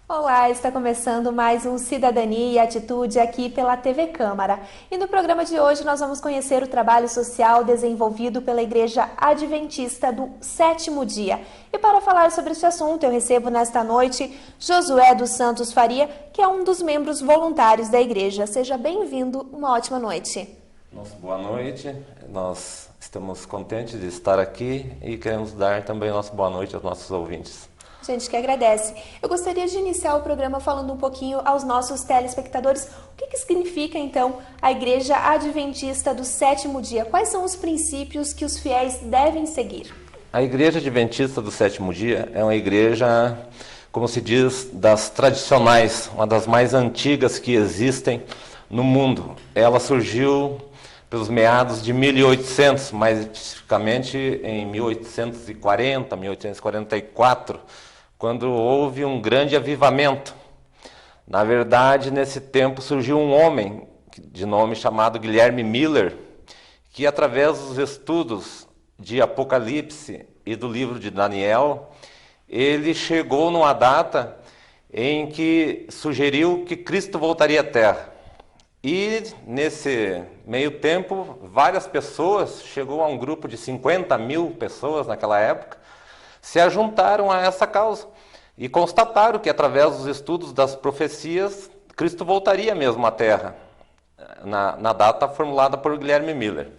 Olá, está começando mais um Cidadania e Atitude aqui pela TV Câmara. E no programa de hoje nós vamos conhecer o trabalho social desenvolvido pela Igreja Adventista do Sétimo Dia. E para falar sobre esse assunto, eu recebo nesta noite Josué dos Santos Faria, que é um dos membros voluntários da igreja. Seja bem-vindo, uma ótima noite. Boa noite, nós estamos contentes de estar aqui e queremos dar também nossa boa noite aos nossos ouvintes. Gente que agradece. Eu gostaria de iniciar o programa falando um pouquinho aos nossos telespectadores o que significa, então, a Igreja Adventista do Sétimo Dia. Quais são os princípios que os fiéis devem seguir? A Igreja Adventista do Sétimo Dia é uma igreja, como se diz, das tradicionais, uma das mais antigas que existem no mundo. Ela surgiu pelos meados de 1800, mais especificamente em 1840, 1844, quando houve um grande avivamento. Na verdade, nesse tempo surgiu um homem de nome chamado Guilherme Miller, que através dos estudos de Apocalipse e do livro de Daniel, ele chegou numa data em que sugeriu que Cristo voltaria à Terra. E nesse meio tempo, várias pessoas, chegou a um grupo de 50 mil pessoas naquela época, se ajuntaram a essa causa e constataram que através dos estudos das profecias, Cristo voltaria mesmo à Terra, na data formulada por Guilherme Miller.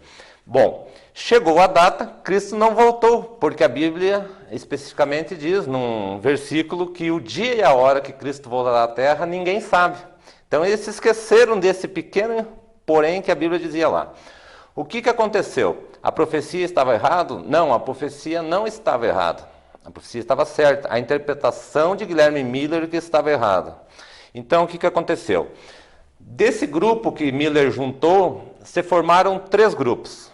Bom, chegou a data, Cristo não voltou, porque a Bíblia especificamente diz, num versículo, que o dia e a hora que Cristo voltará à Terra, ninguém sabe. Então eles se esqueceram desse pequeno porém que a Bíblia dizia lá. O que aconteceu? A profecia estava errada? Não, a profecia não estava errada. A profecia estava certa. A interpretação de Guilherme Miller que estava errada. Então o que aconteceu? Desse grupo que Miller juntou, se formaram três grupos.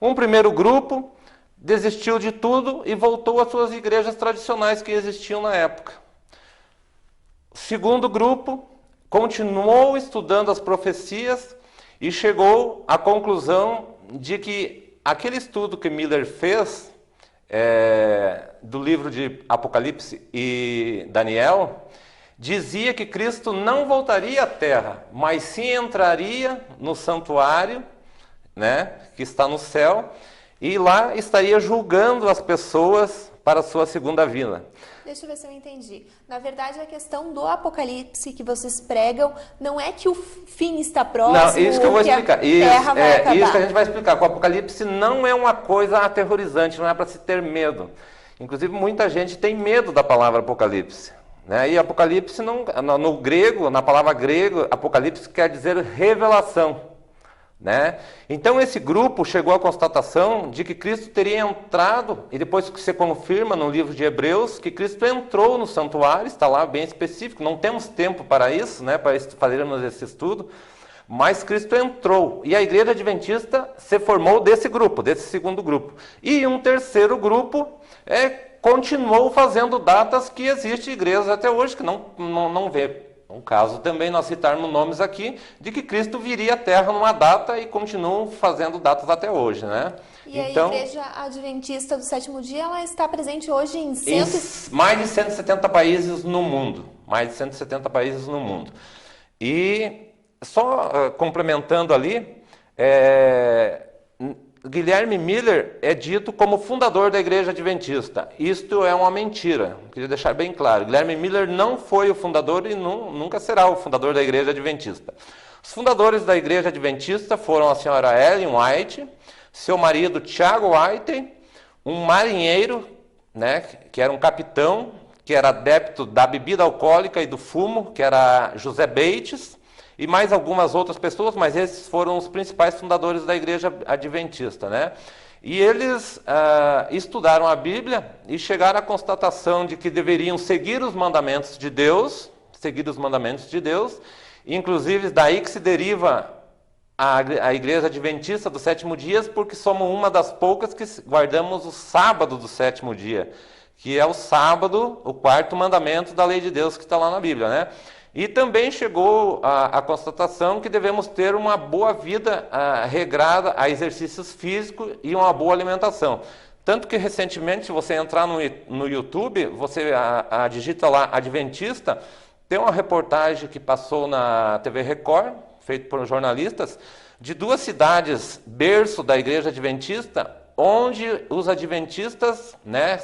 Um primeiro grupo desistiu de tudo e voltou às suas igrejas tradicionais que existiam na época. O segundo grupo continuou estudando as profecias e chegou à conclusão de que aquele estudo que Miller fez do livro de Apocalipse e Daniel dizia que Cristo não voltaria à Terra, mas sim entraria no santuário, né, que está no céu, e lá estaria julgando as pessoas para a sua segunda vinda. Deixa eu ver se eu entendi. Na verdade, a questão do Apocalipse que vocês pregam não é que o fim está próximo, não, isso que eu vou explicar. Terra vai acabar. Isso que a gente vai explicar. O Apocalipse não é uma coisa aterrorizante, não é para se ter medo. Inclusive, muita gente tem medo da palavra Apocalipse. Né? E Apocalipse, no grego, na palavra grega, Apocalipse quer dizer revelação. Né? Então esse grupo chegou à constatação de que Cristo teria entrado, e depois que se confirma no livro de Hebreus, que Cristo entrou no santuário, está lá bem específico, não temos tempo para isso, né, para fazermos esse estudo, mas Cristo entrou, e a Igreja Adventista se formou desse grupo, desse segundo grupo. E um terceiro grupo continuou fazendo datas que existem igrejas até hoje, que não vê. Um caso também nós citarmos nomes aqui de que Cristo viria à Terra numa data e continuam fazendo datas até hoje, né? E então, a Igreja Adventista do Sétimo Dia, ela está presente hoje em mais de 170 países no mundo. Mais de 170 países no mundo. E só complementando ali, Guilherme Miller é dito como fundador da Igreja Adventista. Isto é uma mentira, queria deixar bem claro. Guilherme Miller não foi o fundador e nunca será o fundador da Igreja Adventista. Os fundadores da Igreja Adventista foram a senhora Ellen White, seu marido Tiago White, um marinheiro, né, que era um capitão, que era adepto da bebida alcoólica e do fumo, que era José Bates, e mais algumas outras pessoas, mas esses foram os principais fundadores da Igreja Adventista, né? E eles estudaram a Bíblia e chegaram à constatação de que deveriam seguir os mandamentos de Deus, inclusive daí que se deriva a Igreja Adventista dos Sétimo Dias, porque somos uma das poucas que guardamos o sábado do sétimo dia, que é o sábado, o quarto mandamento da lei de Deus que está lá na Bíblia, né? E também chegou à constatação que devemos ter uma boa vida regrada a exercícios físicos e uma boa alimentação. Tanto que recentemente, se você entrar no YouTube, você digita lá Adventista, tem uma reportagem que passou na TV Record, feita por jornalistas, de duas cidades, berço da Igreja Adventista, onde os adventistas, né,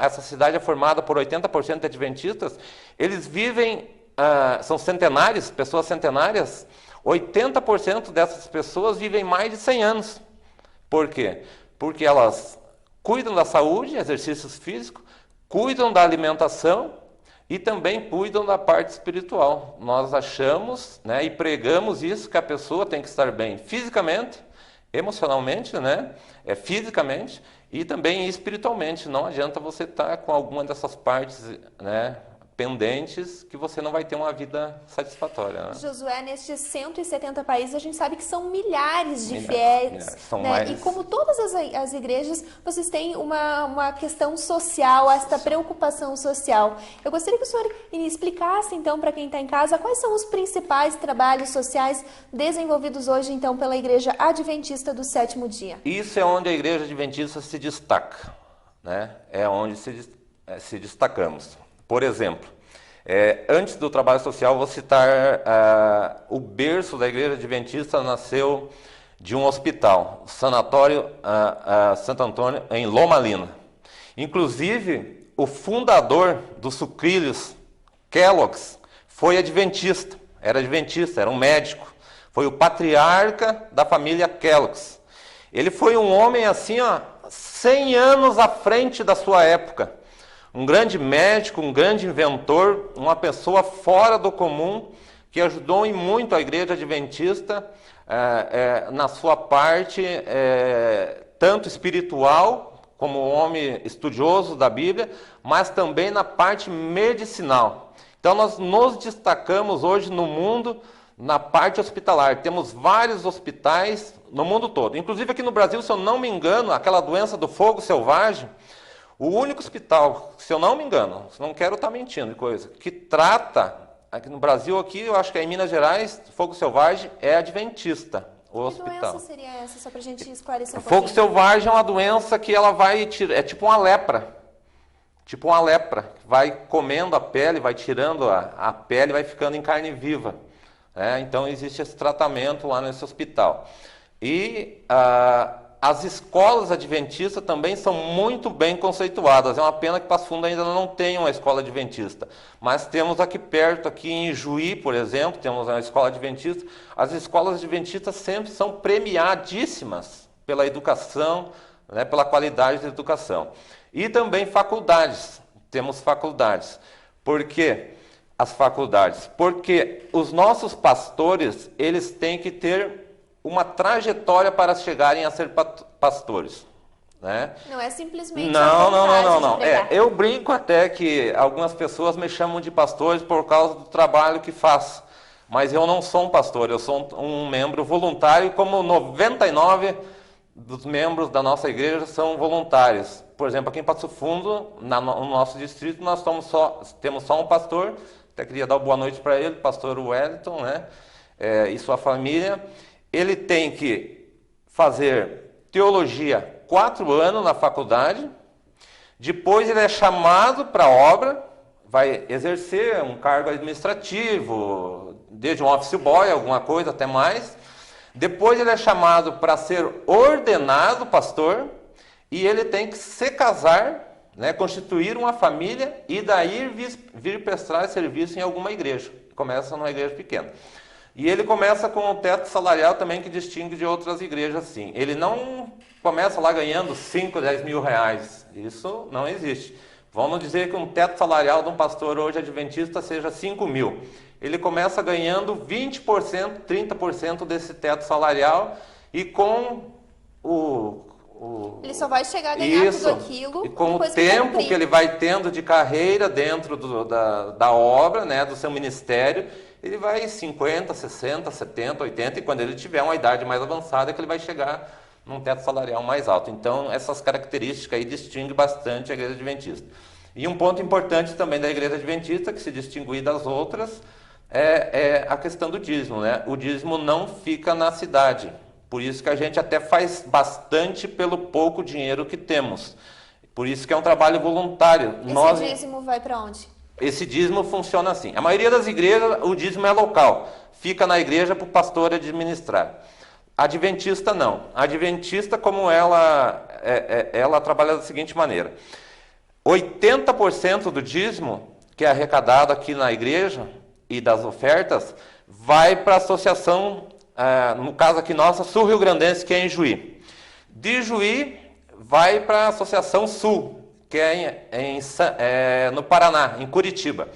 essa cidade é formada por 80% de adventistas, eles vivem, são centenários, pessoas centenárias, 80% dessas pessoas vivem mais de 100 anos. Por quê? Porque elas cuidam da saúde, exercícios físicos, cuidam da alimentação e também cuidam da parte espiritual. Nós achamos, né, e pregamos isso, que a pessoa tem que estar bem fisicamente, emocionalmente, né, fisicamente e também espiritualmente. Não adianta você estar com alguma dessas partes, né, pendentes, que você não vai ter uma vida satisfatória. Né? Josué, nestes 170 países, a gente sabe que são milhares de fiéis, são né? mais... E como todas as igrejas, vocês têm uma questão social, esta preocupação social. Eu gostaria que o senhor explicasse, então, para quem está em casa, quais são os principais trabalhos sociais desenvolvidos hoje, então, pela Igreja Adventista do Sétimo Dia. Isso é onde a Igreja Adventista se destaca, né? É onde se destacamos. Por exemplo, antes do trabalho social, vou citar o berço da Igreja Adventista nasceu de um hospital, o Sanatório Santo Antônio, em Loma Linda. Inclusive, o fundador dos sucrilhos, Kellogg's, foi adventista, era um médico, foi o patriarca da família Kellogg's. Ele foi um homem assim, 100 anos à frente da sua época. Um grande médico, um grande inventor, uma pessoa fora do comum, que ajudou em muito a Igreja Adventista na sua parte, tanto espiritual, como homem estudioso da Bíblia, mas também na parte medicinal. Então nós nos destacamos hoje no mundo na parte hospitalar. Temos vários hospitais no mundo todo. Inclusive aqui no Brasil, se eu não me engano, aquela doença do fogo selvagem, o único hospital, se eu não me engano, não quero estar mentindo, que trata, aqui no Brasil, eu acho que é em Minas Gerais, fogo selvagem é adventista, o hospital. Que doença seria essa, só para a gente esclarecer um pouquinho? Fogo selvagem é uma doença que ela vai, é tipo uma lepra, vai comendo a pele, vai tirando a pele, vai ficando em carne viva. Então existe esse tratamento lá nesse hospital. E as escolas adventistas também são muito bem conceituadas. É uma pena que Passo Fundo ainda não tem uma escola adventista. Mas temos aqui perto, aqui em Juí, por exemplo, temos uma escola adventista. As escolas adventistas sempre são premiadíssimas pela educação, né, pela qualidade da educação. E também faculdades. Temos faculdades. Por quê? As faculdades. Porque os nossos pastores, eles têm que ter uma trajetória para chegarem a ser pastores, né? Não é simplesmente não. Eu brinco até que algumas pessoas me chamam de pastores por causa do trabalho que faço, mas eu não sou um pastor, eu sou um membro voluntário, como 99 dos membros da nossa igreja são voluntários. Por exemplo, aqui em Passo Fundo, no nosso distrito, nós temos só um pastor. Até queria dar uma boa noite para ele, pastor Wellington, né? E sua família. Ele tem que fazer teologia 4 anos na faculdade, depois ele é chamado para a obra, vai exercer um cargo administrativo, desde um office boy, alguma coisa até mais. Depois ele é chamado para ser ordenado pastor, e ele tem que se casar, né, constituir uma família, e daí vir prestar serviço em alguma igreja. Começa numa igreja pequena. E ele começa com um teto salarial também que distingue de outras igrejas, sim. Ele não começa lá ganhando 5, 10 mil reais. Isso não existe. Vamos dizer que um teto salarial de um pastor hoje adventista seja 5 mil. Ele começa ganhando 20%, 30% desse teto salarial, e com ele só vai chegar a ganhar tudo aquilo. E com o tempo que ele vai tendo de carreira dentro da obra, né, do seu ministério, ele vai 50, 60, 70, 80, e quando ele tiver uma idade mais avançada é que ele vai chegar num teto salarial mais alto. Então, essas características aí distinguem bastante a Igreja Adventista. E um ponto importante também da Igreja Adventista, que se distingue das outras, é a questão do dízimo, né? O dízimo não fica na cidade, Por isso que a gente até faz bastante pelo pouco dinheiro que temos. Por isso que é um trabalho voluntário. Esse dízimo vai para onde? Esse dízimo funciona assim. A maioria das igrejas, o dízimo é local. Fica na igreja para o pastor administrar. A adventista não. A adventista, como ela trabalha da seguinte maneira. 80% do dízimo que é arrecadado aqui na igreja e das ofertas vai para a associação, no caso aqui nossa, Sul-Rio Grandense, que é em Juí. De Juí vai para a Associação Sul, que é no Paraná, em Curitiba.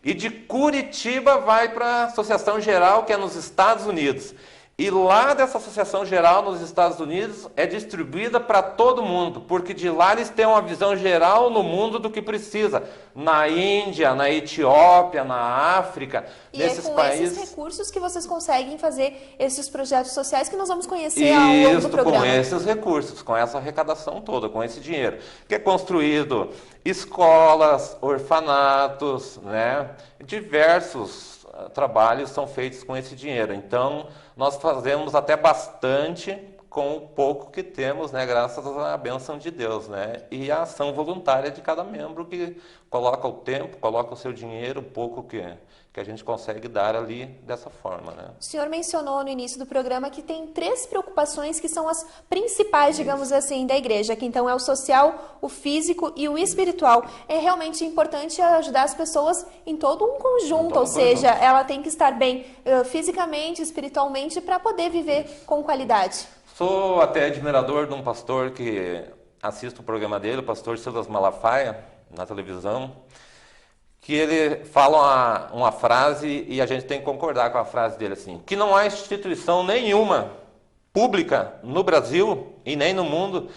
E de Curitiba vai para a Associação Geral, que é nos Estados Unidos. E lá dessa Associação Geral nos Estados Unidos é distribuída para todo mundo, porque de lá eles têm uma visão geral no mundo do que precisa. Na Índia, na Etiópia, na África, nesses países. É com esses recursos que vocês conseguem fazer esses projetos sociais que nós vamos conhecer ao longo do programa. Com esses recursos, com essa arrecadação toda, com esse dinheiro. Que é construído escolas, orfanatos, né? Diversos trabalhos são feitos com esse dinheiro. Então, nós fazemos até bastante com o pouco que temos, né, graças à bênção de Deus, né, e a ação voluntária de cada membro que coloca o tempo, coloca o seu dinheiro, o pouco que a gente consegue dar ali dessa forma, né. O senhor mencionou no início do programa que tem 3 preocupações que são as principais, digamos assim, da igreja, que então é o social, o físico e o espiritual. É realmente importante ajudar as pessoas em todo um conjunto, ou seja, ela tem que estar bem fisicamente, espiritualmente, para poder viver com qualidade. Sou até admirador de um pastor que assisto o programa dele, o pastor Silas Malafaia, na televisão, que ele fala uma frase e a gente tem que concordar com a frase dele assim, que não há instituição nenhuma pública no Brasil e nem no mundo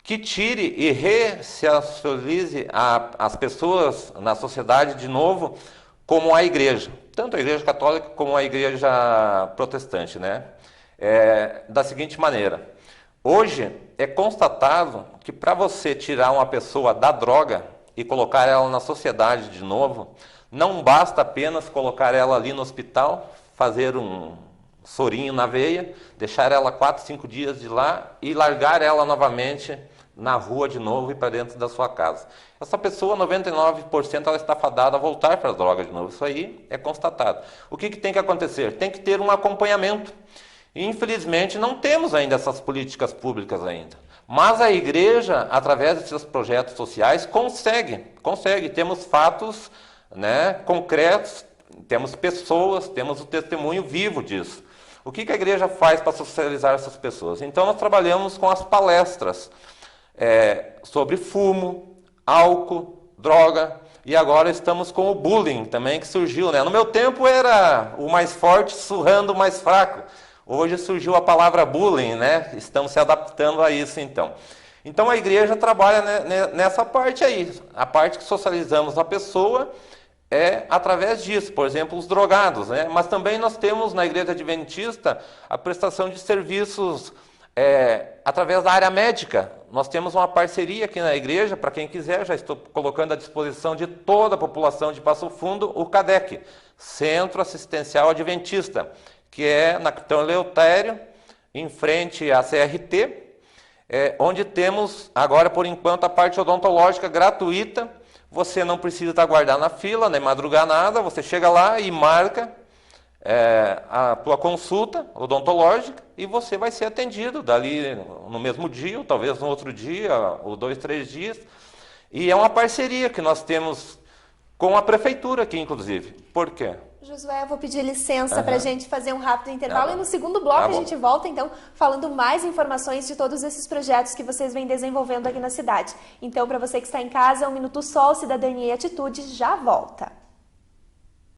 que tire e ressocialize as pessoas na sociedade de novo como a igreja, tanto a igreja católica como a igreja protestante, né? Da seguinte maneira, hoje é constatado que para você tirar uma pessoa da droga e colocar ela na sociedade de novo, não basta apenas colocar ela ali no hospital, fazer um sorinho na veia, deixar ela 4, 5 dias de lá e largar ela novamente na rua de novo e para dentro da sua casa. Essa pessoa, 99%, ela está fadada a voltar para as drogas de novo. Isso aí é constatado. O que tem que acontecer? Tem que ter um acompanhamento. E, infelizmente, não temos ainda essas políticas públicas ainda. Mas a igreja, através de seus projetos sociais, consegue. Temos fatos, né, concretos, temos pessoas, temos o testemunho vivo disso. O que a igreja faz para socializar essas pessoas? Então, nós trabalhamos com as palestras sobre fumo, álcool, droga, e agora estamos com o bullying também, que surgiu, né? No meu tempo era o mais forte surrando o mais fraco. Hoje surgiu a palavra bullying, né? Estamos se adaptando a isso, então. Então, a igreja trabalha nessa parte aí. A parte que socializamos a pessoa é através disso. Por exemplo, os drogados, né? Mas também nós temos na igreja adventista a prestação de serviços através da área médica. Nós temos uma parceria aqui na igreja, para quem quiser, já estou colocando à disposição de toda a população de Passo Fundo, o CADEC, Centro Assistencial Adventista, que é na Capitão Eleutério, em frente à CRT, onde temos agora, por enquanto, a parte odontológica gratuita. Você não precisa aguardar na fila, nem madrugar nada, você chega lá e marca a tua consulta odontológica e você vai ser atendido dali no mesmo dia, ou talvez no outro dia, ou 2, 3 dias. E é uma parceria que nós temos com a prefeitura aqui, inclusive. Por quê? Josué, eu vou pedir licença para a gente fazer um rápido intervalo e no segundo bloco a gente volta, então, falando mais informações de todos esses projetos que vocês vêm desenvolvendo aqui na cidade. Então, para você que está em casa, 1 Minuto Sol, Cidadania e Atitude, já volta.